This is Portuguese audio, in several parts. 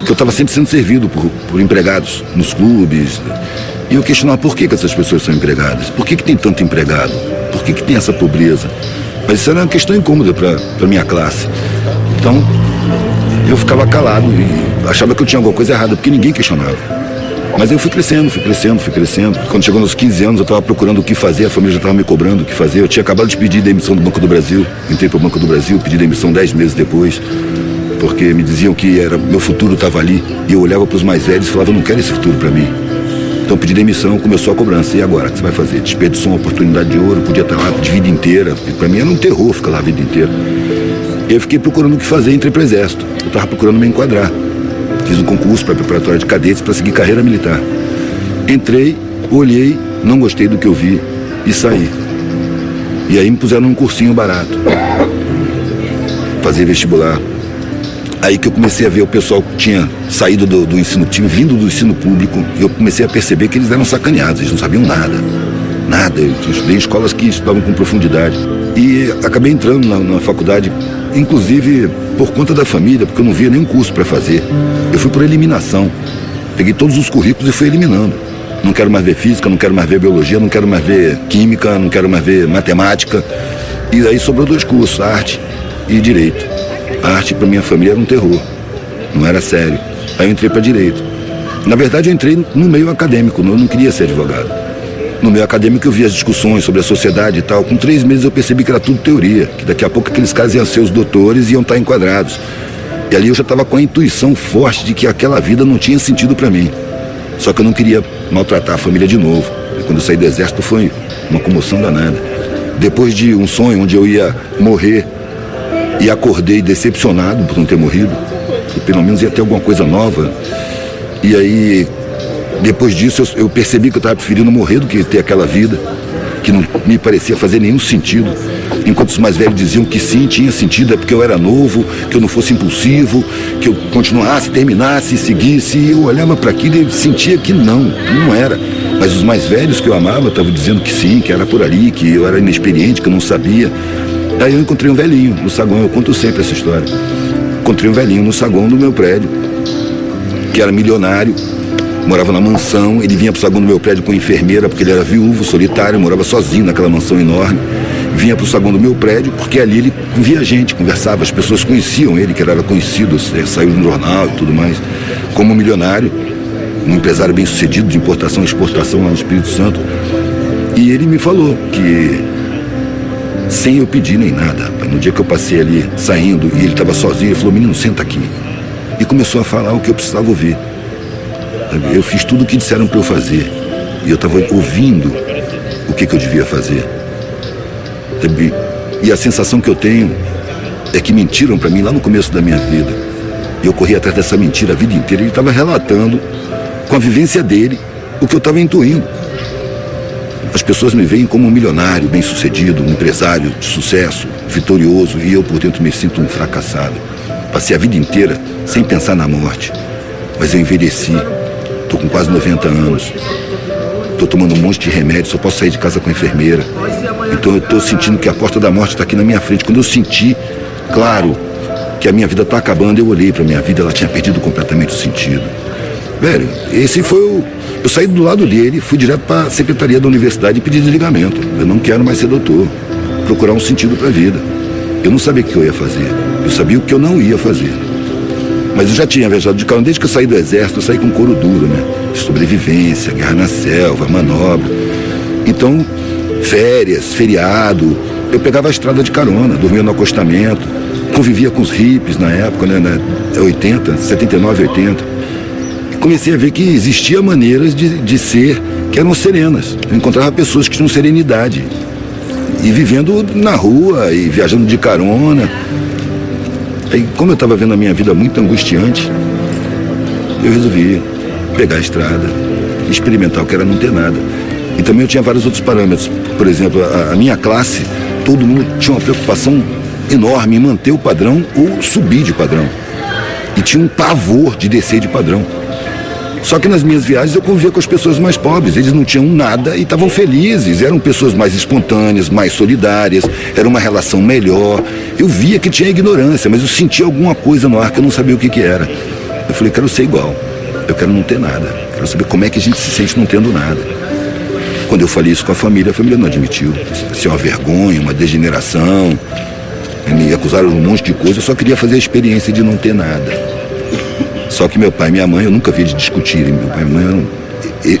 Porque eu estava sempre sendo servido por empregados nos clubes. E eu questionava por que essas pessoas são empregadas. Por que tem tanto empregado? Por que tem essa pobreza? Mas isso era uma questão incômoda para a minha classe. Então, eu ficava calado e achava que eu tinha alguma coisa errada, porque ninguém questionava. Mas eu fui crescendo. Quando chegou nos 15 anos, eu estava procurando o que fazer, a família já estava me cobrando o que fazer. Eu tinha acabado de pedir demissão do Banco do Brasil. Entrei para o Banco do Brasil, pedi demissão 10 meses depois, porque me diziam que meu futuro estava ali. E eu olhava para os mais velhos e falava, eu não quero esse futuro para mim. Então pedi demissão, começou a cobrança. E agora, o que você vai fazer? Desperdiçou uma oportunidade de ouro, podia estar lá de vida inteira. Para mim era um terror ficar lá a vida inteira. E eu fiquei procurando o que fazer, entrei para o Exército. Eu estava procurando me enquadrar. Fiz um concurso para preparatória de cadetes para seguir carreira militar. Entrei, olhei, não gostei do que eu vi e saí. E aí me puseram num cursinho barato. Fazer vestibular. Aí que eu comecei a ver o pessoal que tinha saído do ensino, tinha vindo do ensino público, e eu comecei a perceber que eles eram sacaneados, eles não sabiam nada. Nada, eu estudei em escolas que estudavam com profundidade. E acabei entrando na faculdade, inclusive por conta da família, porque eu não via nenhum curso para fazer. Eu fui por eliminação. Peguei todos os currículos e fui eliminando. Não quero mais ver física, não quero mais ver biologia, não quero mais ver química, não quero mais ver matemática. E aí sobrou 2 cursos, arte e direito. A arte para minha família era um terror, não era sério. Aí eu entrei para direito. Na verdade eu entrei no meio acadêmico, eu não queria ser advogado. No meio acadêmico eu vi as discussões sobre a sociedade e tal. Com 3 meses eu percebi que era tudo teoria, que daqui a pouco aqueles caras iam ser os doutores e iam estar enquadrados. E ali eu já estava com a intuição forte de que aquela vida não tinha sentido para mim. Só que eu não queria maltratar a família de novo. E quando eu saí do Exército foi uma comoção danada. Depois de um sonho onde eu ia morrer, e acordei decepcionado por não ter morrido, que pelo menos ia ter alguma coisa nova. E aí, depois disso, eu percebi que eu estava preferindo morrer do que ter aquela vida, que não me parecia fazer nenhum sentido. Enquanto os mais velhos diziam que sim, tinha sentido, é porque eu era novo, que eu não fosse impulsivo, que eu continuasse, terminasse, seguisse. E eu olhava para aquilo e sentia que não era. Mas os mais velhos que eu amava estavam dizendo que sim, que era por ali, que eu era inexperiente, que eu não sabia. Aí eu encontrei um velhinho no saguão, eu conto sempre essa história. Encontrei um velhinho no saguão do meu prédio, que era milionário, morava na mansão, ele vinha pro saguão do meu prédio com enfermeira, porque ele era viúvo, solitário, morava sozinho naquela mansão enorme. Vinha pro saguão do meu prédio, porque ali ele via gente, conversava, as pessoas conheciam ele, que ele era conhecido, saiu no jornal e tudo mais, como milionário, um empresário bem sucedido de importação e exportação lá no Espírito Santo. E ele me falou que, sem eu pedir nem nada, no dia que eu passei ali saindo e ele estava sozinho, ele falou, menino, senta aqui. E começou a falar o que eu precisava ouvir. Eu fiz tudo o que disseram para eu fazer. E eu estava ouvindo o que eu devia fazer. E a sensação que eu tenho é que mentiram para mim lá no começo da minha vida. E eu corri atrás dessa mentira a vida inteira. Ele estava relatando, com a vivência dele, o que eu estava intuindo. As pessoas me veem como um milionário, bem-sucedido, um empresário de sucesso, vitorioso, e eu por dentro me sinto um fracassado. Passei a vida inteira sem pensar na morte, mas eu envelheci, estou com quase 90 anos, estou tomando um monte de remédio, só posso sair de casa com a enfermeira. Então eu estou sentindo que a porta da morte está aqui na minha frente. Quando eu senti, claro, que a minha vida está acabando, eu olhei para a minha vida, ela tinha perdido completamente o sentido. Velho, esse foi o... Eu saí do lado dele, fui direto para a secretaria da universidade e pedi desligamento. Eu não quero mais ser doutor, procurar um sentido para a vida. Eu não sabia o que eu ia fazer, eu sabia o que eu não ia fazer. Mas eu já tinha viajado de carro, desde que eu saí do Exército, eu saí com couro duro, né? Sobrevivência, guerra na selva, manobra. Então, férias, feriado, eu pegava a estrada de carona, dormia no acostamento, convivia com os hippies na época, né? 80, 79, 80. Comecei a ver que existia maneiras de ser que eram serenas. Eu encontrava pessoas que tinham serenidade. E vivendo na rua e viajando de carona. Aí, como eu estava vendo a minha vida muito angustiante, eu resolvi pegar a estrada, experimentar o que era não ter nada. E também eu tinha vários outros parâmetros. Por exemplo, a minha classe, todo mundo tinha uma preocupação enorme em manter o padrão ou subir de padrão. E tinha um pavor de descer de padrão. Só que nas minhas viagens eu convivia com as pessoas mais pobres, eles não tinham nada e estavam felizes, eram pessoas mais espontâneas, mais solidárias, era uma relação melhor. Eu via que tinha ignorância, mas eu sentia alguma coisa no ar que eu não sabia o que era. Eu falei, quero ser igual. Eu quero não ter nada. Quero saber como é que a gente se sente não tendo nada. Quando eu falei isso com a família não admitiu. Isso é uma vergonha, uma degeneração. Me acusaram de um monte de coisa. Eu só queria fazer a experiência de não ter nada. Só que meu pai e minha mãe, eu nunca vi eles discutirem. Meu pai e minha mãe,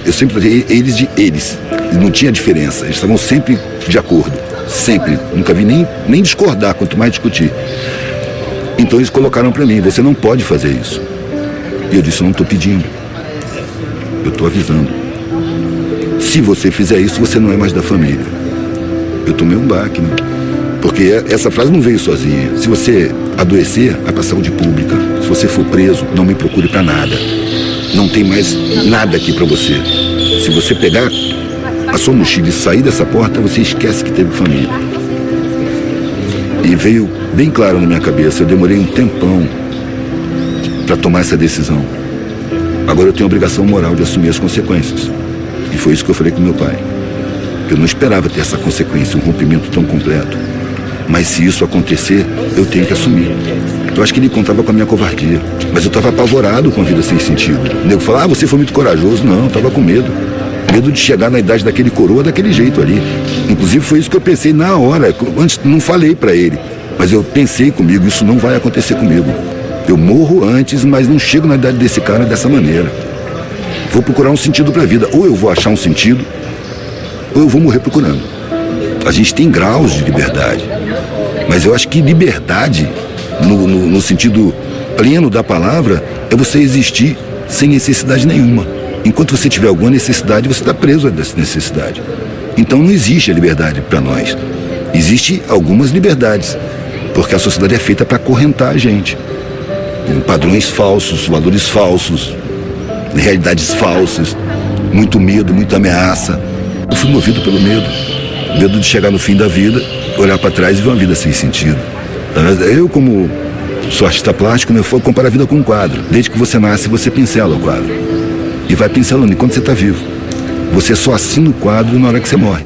eu sempre tratei eles de eles. Não tinha diferença. Eles estavam sempre de acordo. Sempre. Nunca vi nem discordar, quanto mais discutir. Então eles colocaram para mim, você não pode fazer isso. E eu disse, eu não estou pedindo. Eu estou avisando. Se você fizer isso, você não é mais da família. Eu tomei um baque, né? Porque essa frase não veio sozinha. Se você adoecer, vai para a saúde pública. Se você for preso, não me procure para nada. Não tem mais nada aqui para você. Se você pegar a sua mochila e sair dessa porta, você esquece que teve família. E veio bem claro na minha cabeça. Eu demorei um tempão para tomar essa decisão. Agora eu tenho a obrigação moral de assumir as consequências. E foi isso que eu falei com meu pai. Eu não esperava ter essa consequência, um rompimento tão completo. Mas se isso acontecer, eu tenho que assumir. Eu acho que ele contava com a minha covardia. Mas eu estava apavorado com a vida sem sentido. O nego falava, você foi muito corajoso. Não, eu estava com medo. Medo de chegar na idade daquele coroa daquele jeito ali. Inclusive foi isso que eu pensei na hora. Antes não falei para ele. Mas eu pensei comigo, isso não vai acontecer comigo. Eu morro antes, mas não chego na idade desse cara dessa maneira. Vou procurar um sentido para a vida. Ou eu vou achar um sentido, ou eu vou morrer procurando. A gente tem graus de liberdade. Mas eu acho que liberdade, no sentido pleno da palavra, é você existir sem necessidade nenhuma. Enquanto você tiver alguma necessidade, você está preso a essa necessidade. Então não existe a liberdade para nós. Existem algumas liberdades, porque a sociedade é feita para acorrentar a gente. Em padrões falsos, valores falsos, realidades falsas, muito medo, muita ameaça. Eu fui movido pelo medo. Medo de chegar no fim da vida, olhar para trás e ver uma vida sem sentido. Eu, como sou artista plástico, eu comparo a vida com um quadro. Desde que você nasce, você pincela o quadro. E vai pincelando enquanto você está vivo. Você só assina o quadro na hora que você morre.